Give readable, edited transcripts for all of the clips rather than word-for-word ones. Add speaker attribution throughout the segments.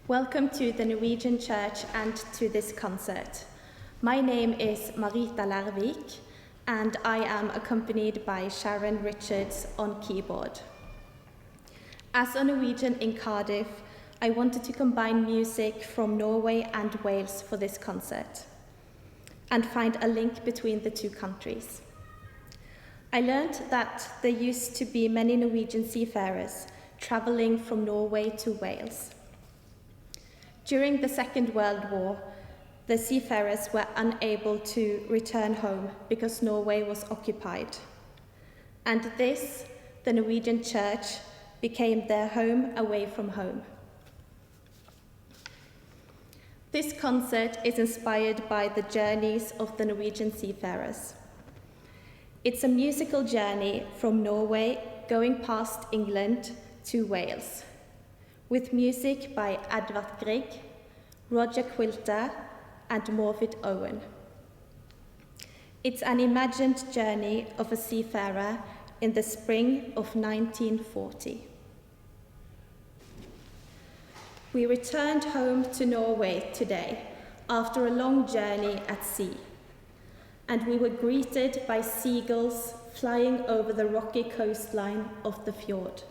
Speaker 1: Welcome to the Norwegian Church and to this concert. My name is Marita Lervik, and I am accompanied by Sharon Richards on keyboard. As a Norwegian in Cardiff, I wanted to combine music from Norway and Wales for this concert, and find a link between the two countries. I learned that there used to be many Norwegian seafarers traveling from Norway to Wales. During the Second World War, the seafarers were unable to return home because Norway was occupied. And this, the Norwegian Church, became their home away from home. This concert is inspired by the journeys of the Norwegian seafarers. It's a musical journey from Norway going past England to Wales, with music by Edvard Grieg, Roger Quilter, and Morfydd Owen. It's an imagined journey of a seafarer in the spring of 1940. We returned home to Norway today after a long journey at sea, and we were greeted by seagulls flying over the rocky coastline of the fjord.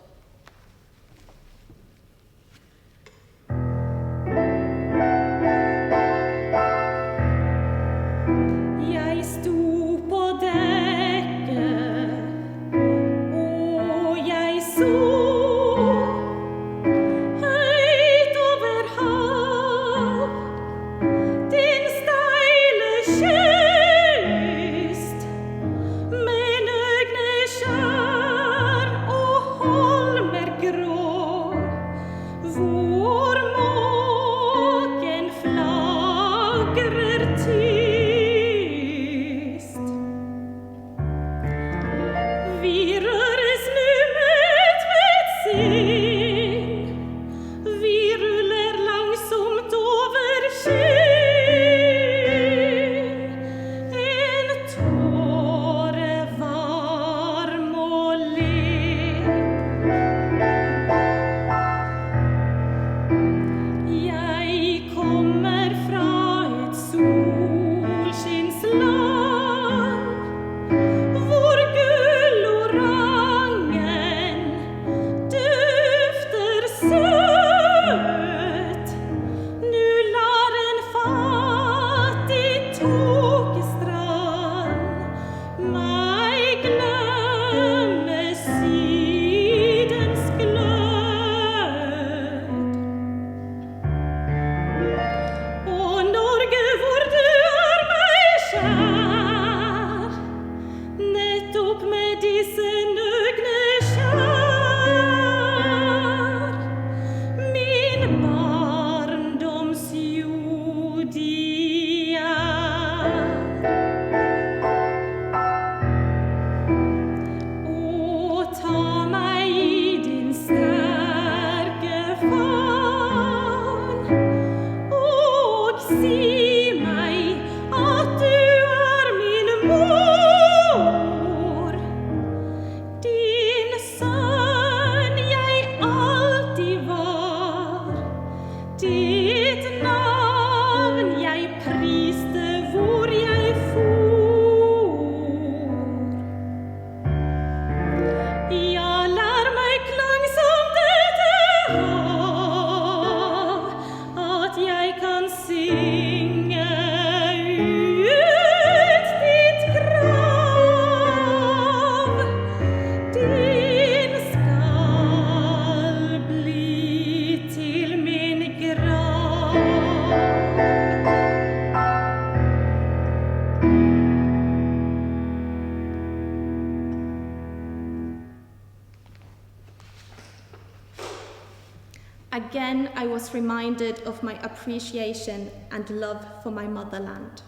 Speaker 1: Again, I was reminded of my appreciation and love for my motherland.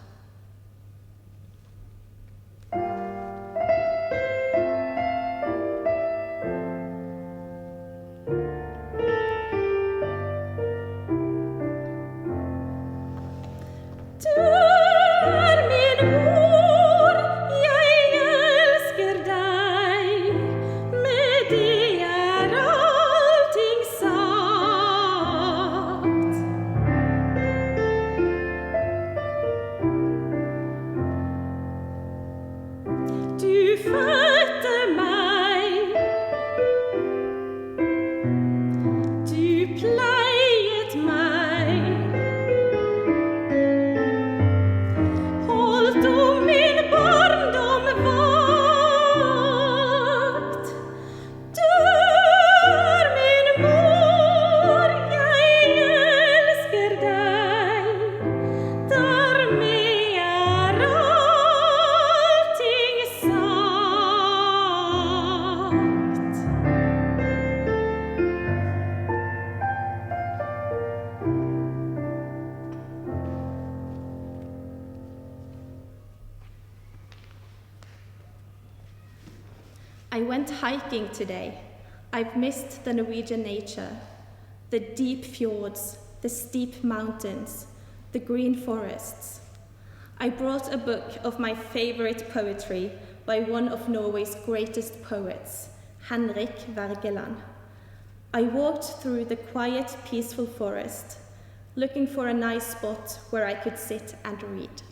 Speaker 2: Allting sagt
Speaker 1: I went hiking today. I've missed the Norwegian nature, the deep fjords, the steep mountains, the green forests. I brought a book of my favorite poetry by one of Norway's greatest poets, Henrik Wergeland. I walked through the quiet, peaceful forest, looking for a nice spot where I could sit and read.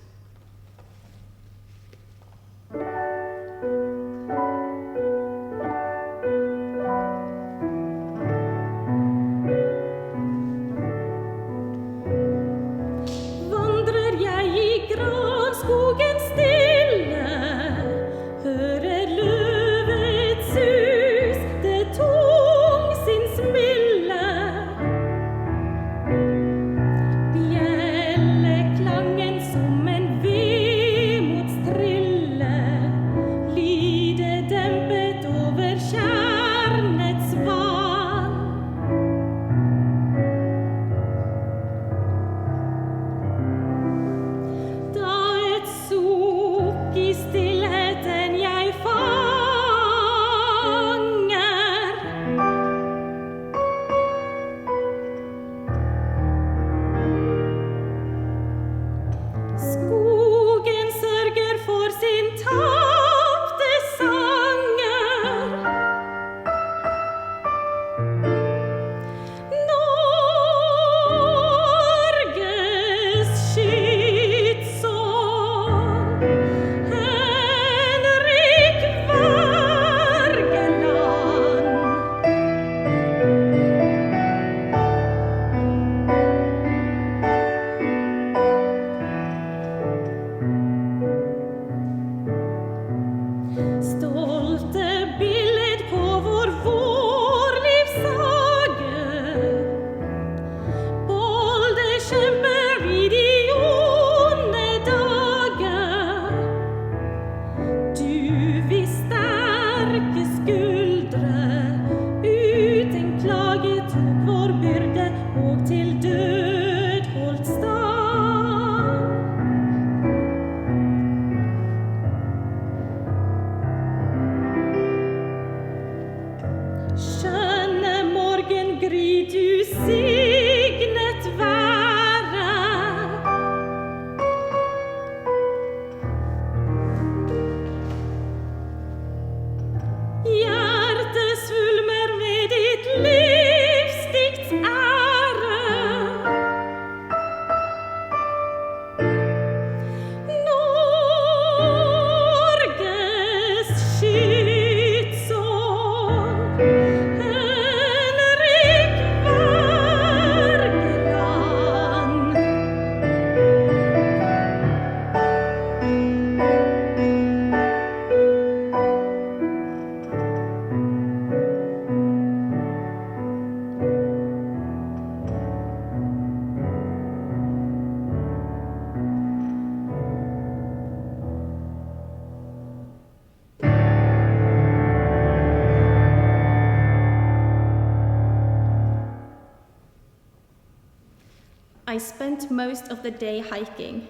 Speaker 1: I spent most of the day hiking.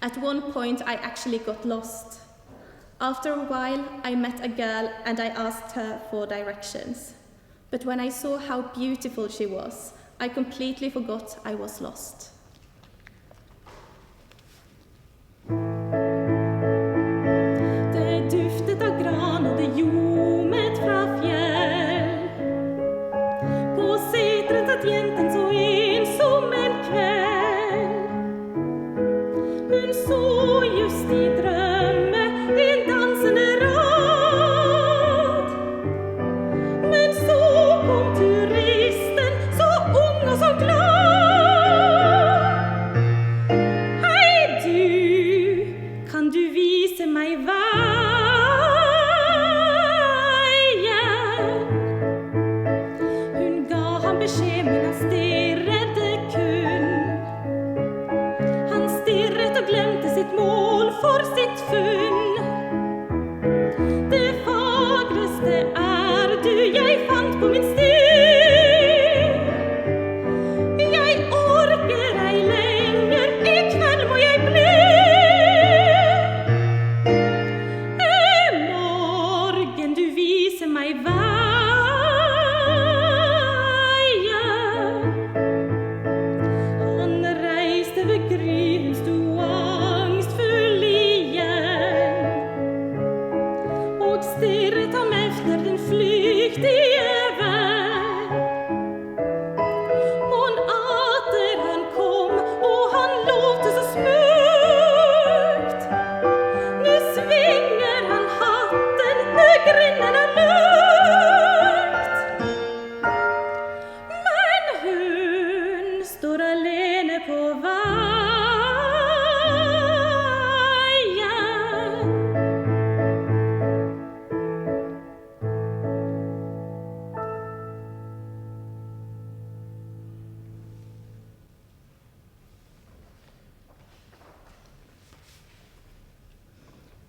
Speaker 1: At one point, I actually got lost. After a while, I met a girl and I asked her for directions. But when I saw how beautiful she was, I completely forgot I was lost.
Speaker 2: Det duftet av gran og det ljomet fra fjell. På setren satt jenten så ensom en kveld. Hun så just i drømme en dansende rad. Men så kom turisten, så ung og så glad. Hei du, kan du vise meg veien? Hun ga ham beskjed, men han stirrede kun. Han stirret og glemte sitt mål for sitt funn. Det fagreste er du jeg fant på min sti. Jeg orker ei lenger, i kveld må jeg bli. Morgen du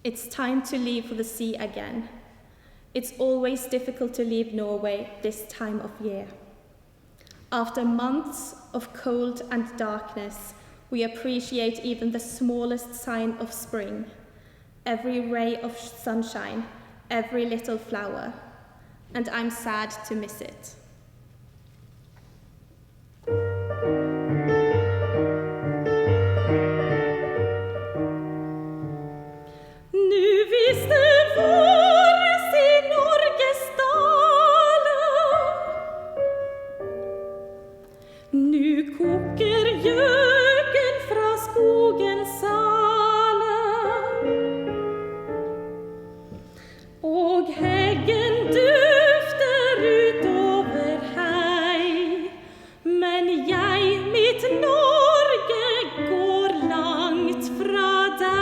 Speaker 1: It's time to leave for the sea again. It's always difficult to leave Norway this time of year. After months of cold and darkness, we appreciate even the smallest sign of spring, every ray of sunshine, every little flower, and I'm sad to miss it.
Speaker 2: Nu visste våres I Norges daler. Nu koker gjøken fra skogens saler. Og heggen dufter utover hei. Men jeg, mitt Norge, går langt fra deg.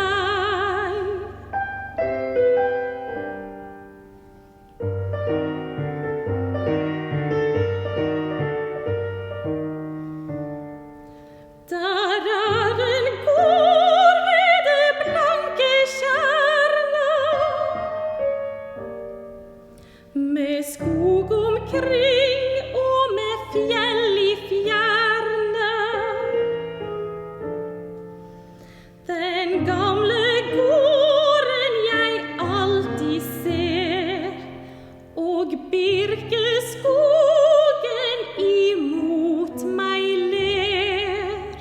Speaker 2: Med skog omkring og med fjell I fjerne. Den gamle gården jeg alltid ser, og birkeskogen imot meg ler.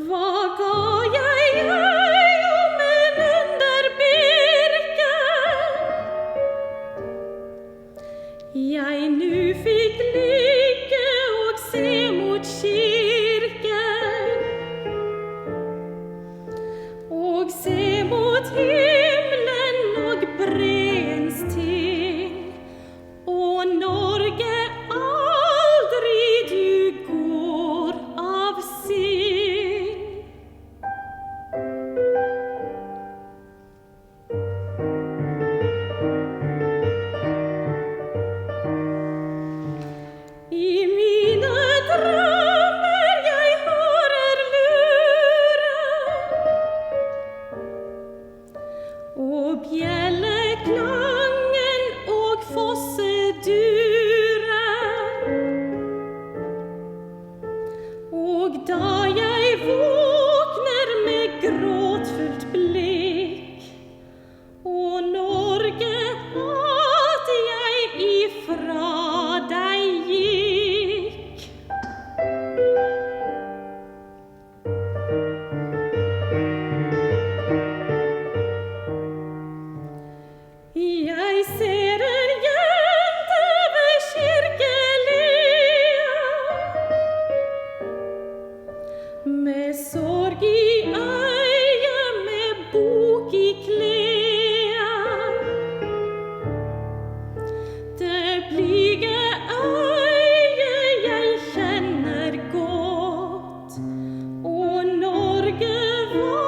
Speaker 2: Hva ga jeg om en underbirke? Jeg nu fikk ligge og se mot kirken, og se mot himmelen og breens ting, og Norge aldri du går av sinn. I mine drømmer jeg hører lure, og bjelleklangen og fosseduren. Og da jeg våkner med gråtfullt blikk, og Norge at jeg ifra deg gikk. Jeg ser en jente ved kirkelia, med sorg I øyet, med bok I klær. Det blige øyet jeg kjenner godt, og Norge, hva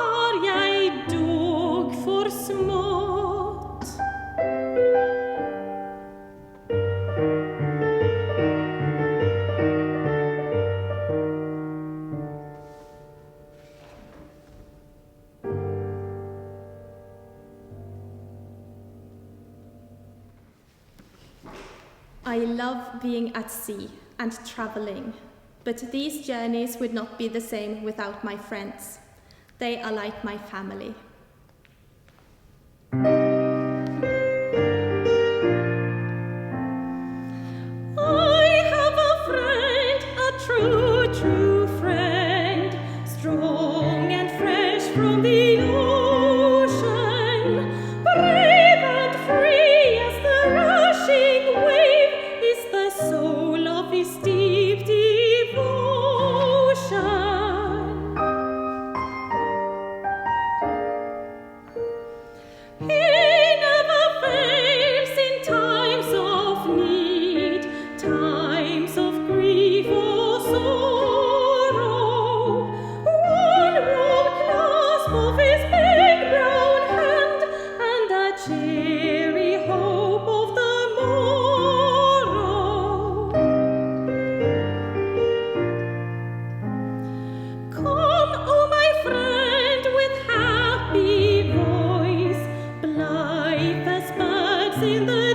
Speaker 2: har jeg dog for smått?
Speaker 1: I love being at sea and traveling, but these journeys would not be the same without my friends. They are like my family.
Speaker 2: I have a friend, a true friend, strong and fresh from the ocean, brave and free as the rushing wave is the soul of his deep devotion.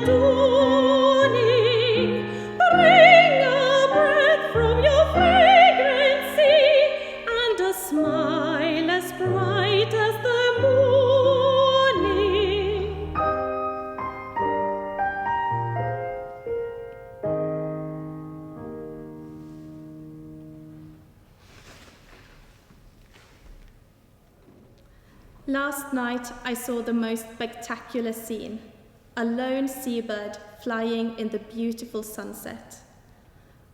Speaker 2: dawning, bring a breath from your fragrancy, and a smile as bright as the morning.
Speaker 1: Last night I saw the most spectacular scene, a lone seabird flying in the beautiful sunset,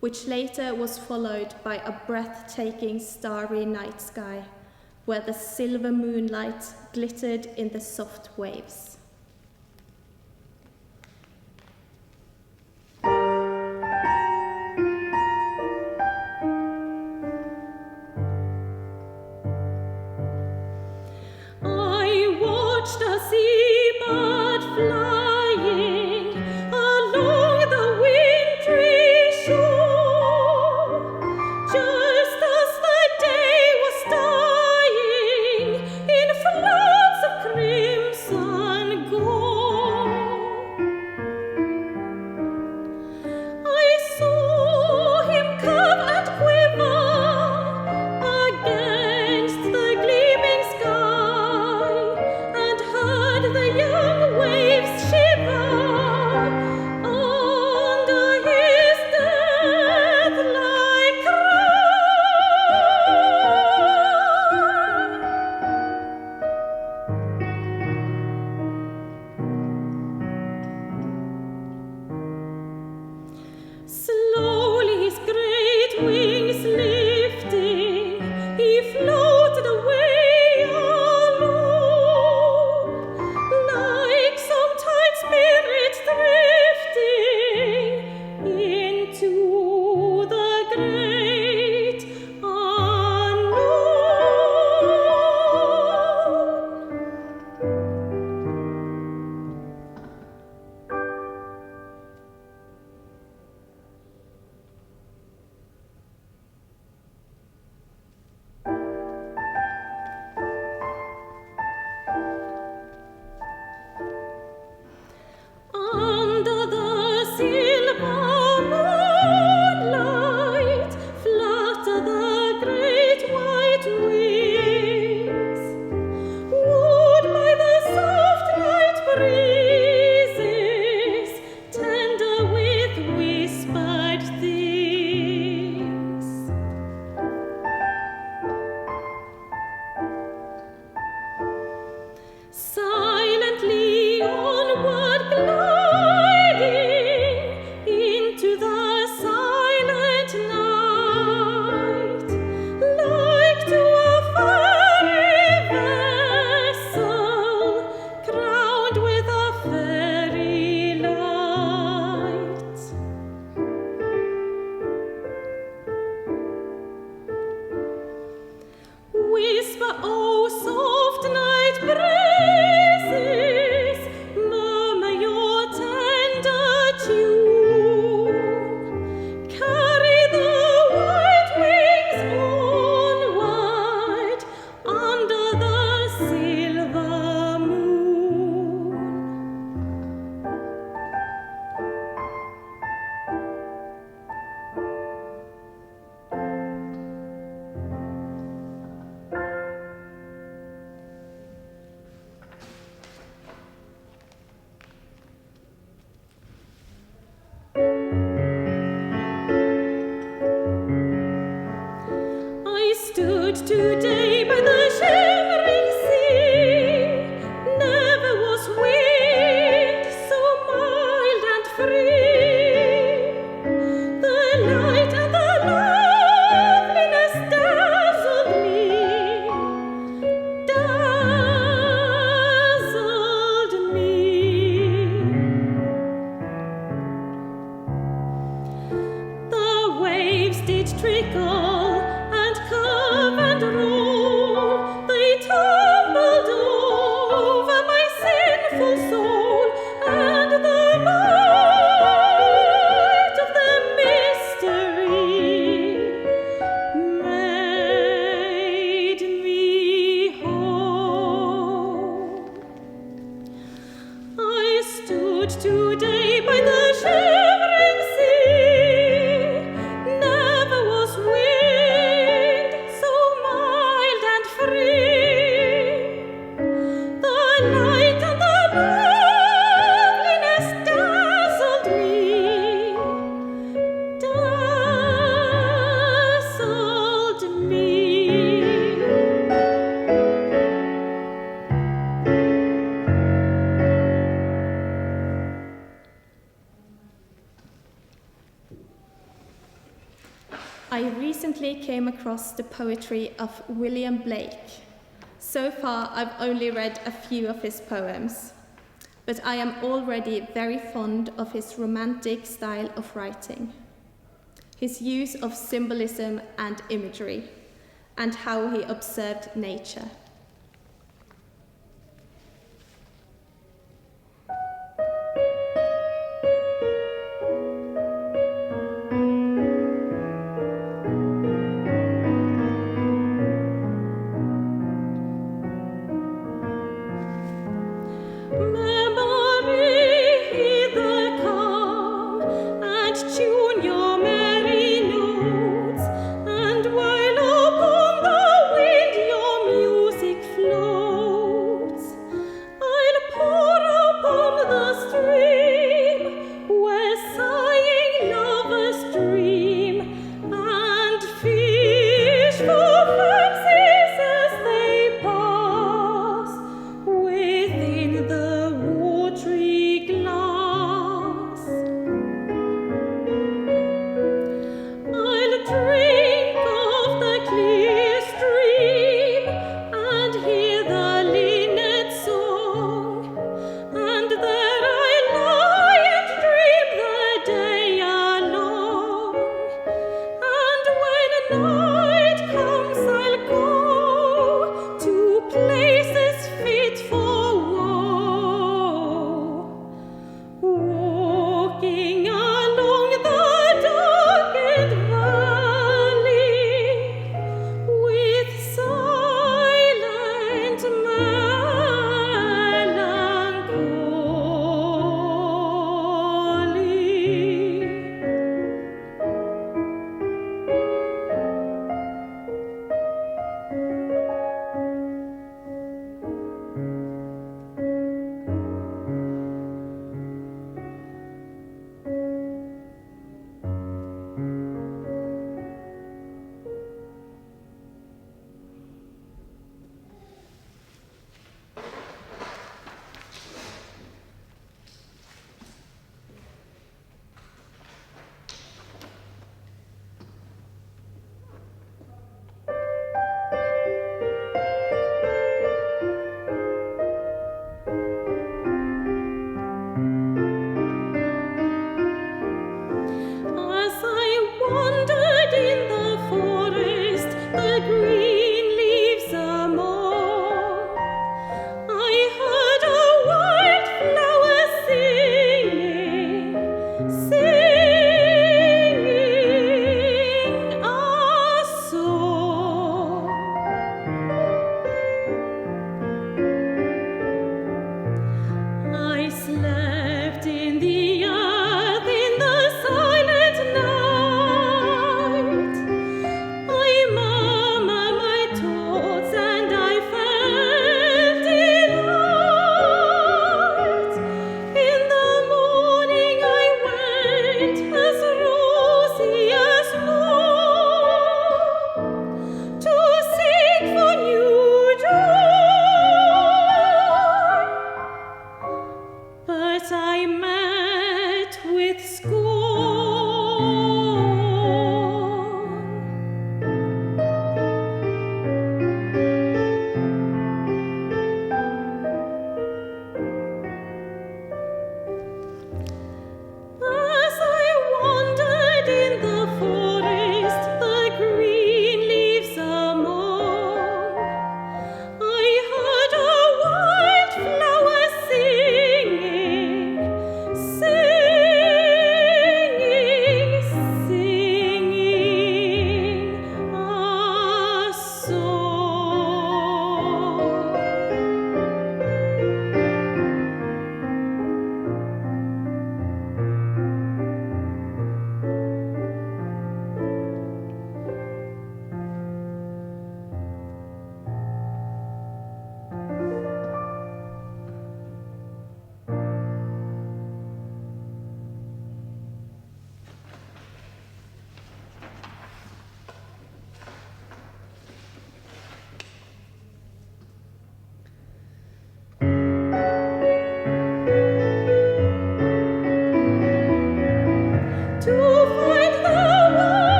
Speaker 1: which later was followed by a breathtaking starry night sky, where the silver moonlight glittered in the soft waves.
Speaker 2: I watched a seabird flying along the wintry shore, just as the day was dying in floods of crimson gore. I saw him curve and quiver against the gleaming sky, and heard the young waves shiver under his death-like Slowly his great wings lifting, he floated away alone, like some tide spirit drifting into the great unknown. Under the silver moonlight flutter the great white wings, wooed by the soft night breezes, tender with whispered things. Silently onward gliding into the silent night, like to a fairy vessel crowned with a fairy light. Whisper, oh soft night breezes, murmur your tender tune, carry the white wings onward under the silver moon. I stood today by the shimmering sea. Never was wind so mild and free. The light and the loveliness dazzled me, dazzled me. The waves did trickle and curve and roll, they tumbled over my sinful soul, and the might of the mystery made me whole. I stood today day by the shivering sea. Never was wind so mild and free. The light and the loveliness dazzled me, dazzled me.
Speaker 1: I recently came across the poetry of William Blake. So far, I've only read a few of his poems, but I am already very fond of his romantic style of writing, his use of symbolism and imagery, and how he observed nature.
Speaker 2: And while upon the wind your music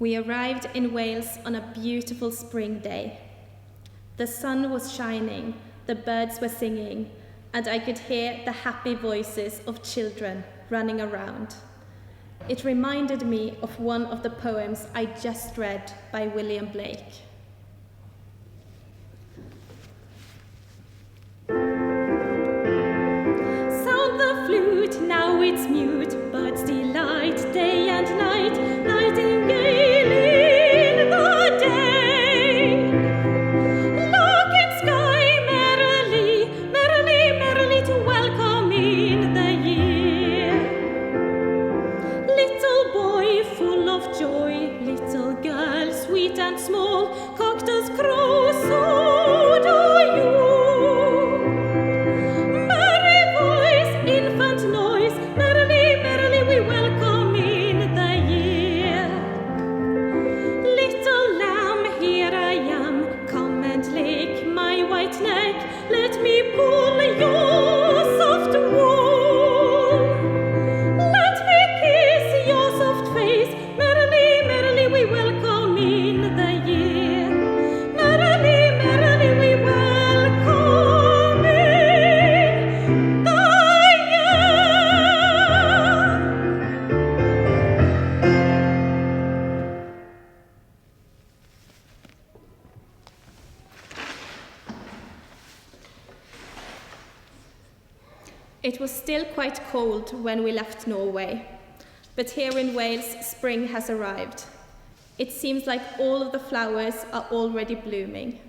Speaker 1: We arrived in Wales on a beautiful spring day. The sun was shining, the birds were singing, and I could hear the happy voices of children running around. It reminded me of one of the poems I just read by William Blake.
Speaker 2: Sound the flute, now it's mute, birds delight day and night, nightingale in the day. Lark in sky merrily, merrily, merrily to welcome in the year. Little boy full of joy, little girl sweet and small, cockatoos crow, so do you. Infant noise, merrily, merrily we welcome in the year. Little lamb, here I am, come and lick my white neck, let me pull your soft wool. Let me kiss your soft face, merrily, merrily we welcome in the year. Merrily, merrily we welcome in.
Speaker 1: It was still quite cold when we left Norway, but here in Wales, spring has arrived. It seems like all of the flowers are already blooming.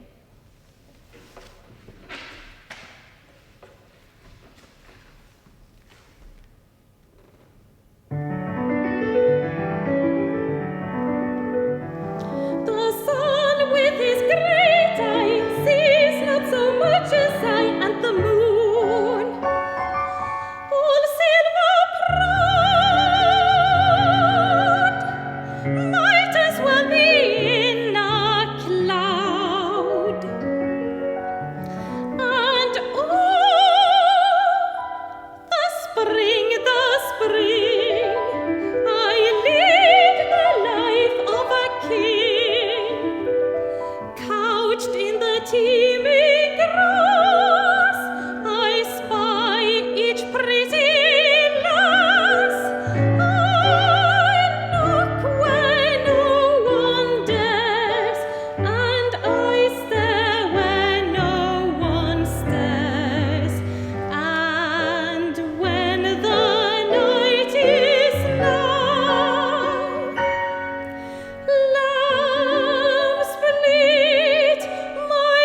Speaker 2: The sun with his great eye sees not so much as I, and the moon, all silver proud, might as well be in a cloud. And the spring, I lead the life of a king, couched in the teeming grass, I spy each pretty lass. I knock where no one dares, and I stare where no one stares. And when the night is long, lambs bleat my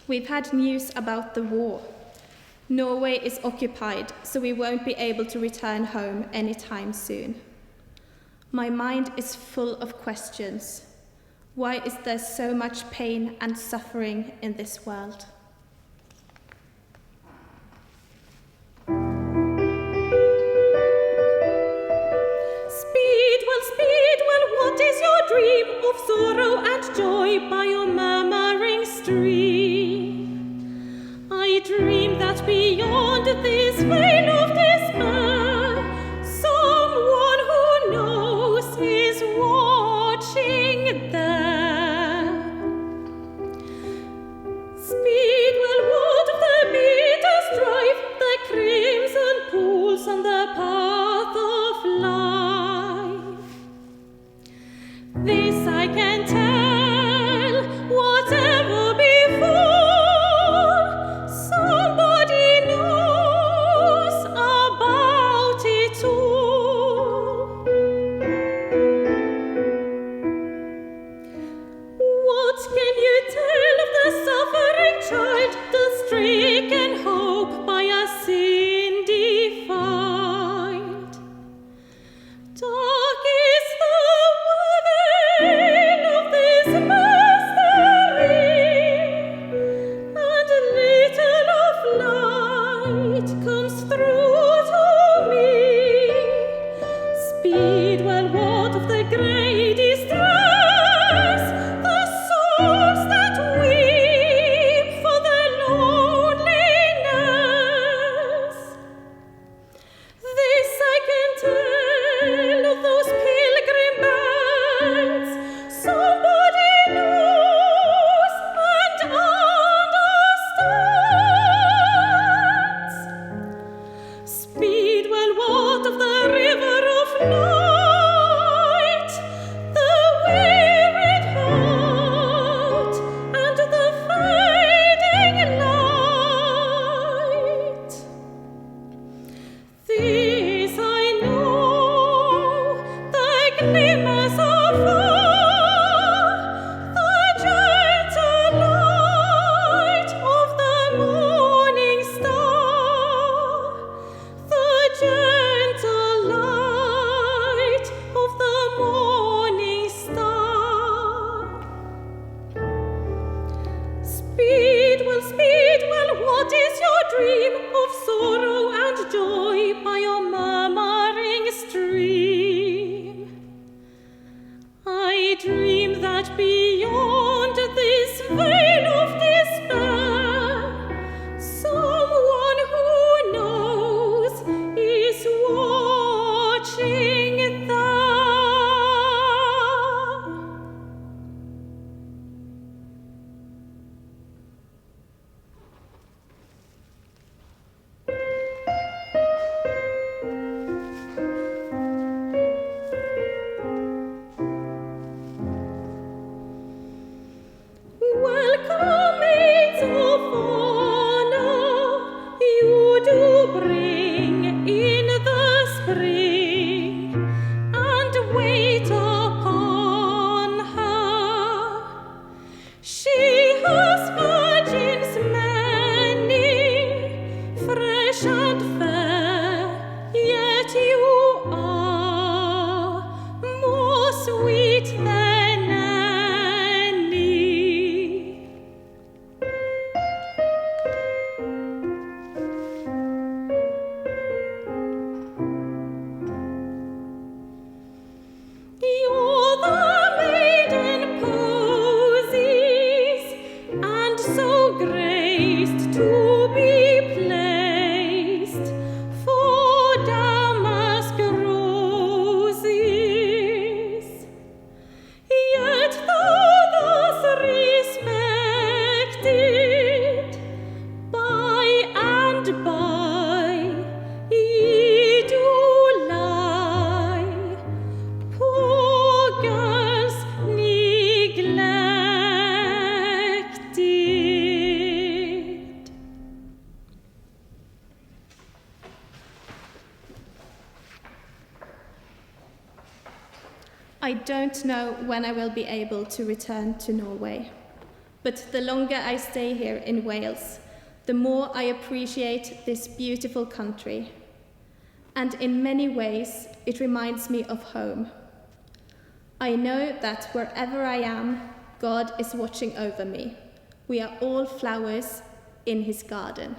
Speaker 1: We've had news about the war. Norway is occupied, so we won't be able to return home anytime soon. My mind is full of questions. Why is there so much pain and suffering in this world?
Speaker 2: Speedwell, Speedwell, what is your dream of sorrow and joy by your murmuring stream? I dream that beyond this veil of despair, someone who knows is watching there. Speedwell, of the river of night, the wearied heart and the fading light. This I know, the glimmers of fire, the gentle light of the morning star, the gentle light of the morning star. Speedwell, Speedwell, what is your dream of sorrow and joy by your murmuring stream? I dream that beyond this veil of despair, someone who knows is watching there. Welcome, maids of honor, you do bring in the spring, and wait upon her. She has virgins many, fresh and fair, yet you are more sweet than any. You're the maiden posies, and so graced to be placed for damask roses. Yet though thus respected, by and by ye do lie, poor girls neglected.
Speaker 1: I don't know when I will be able to return to Norway, but the longer I stay here in Wales, the more I appreciate this beautiful country. And in many ways, it reminds me of home. I know that wherever I am, God is watching over me. We are all flowers in his garden.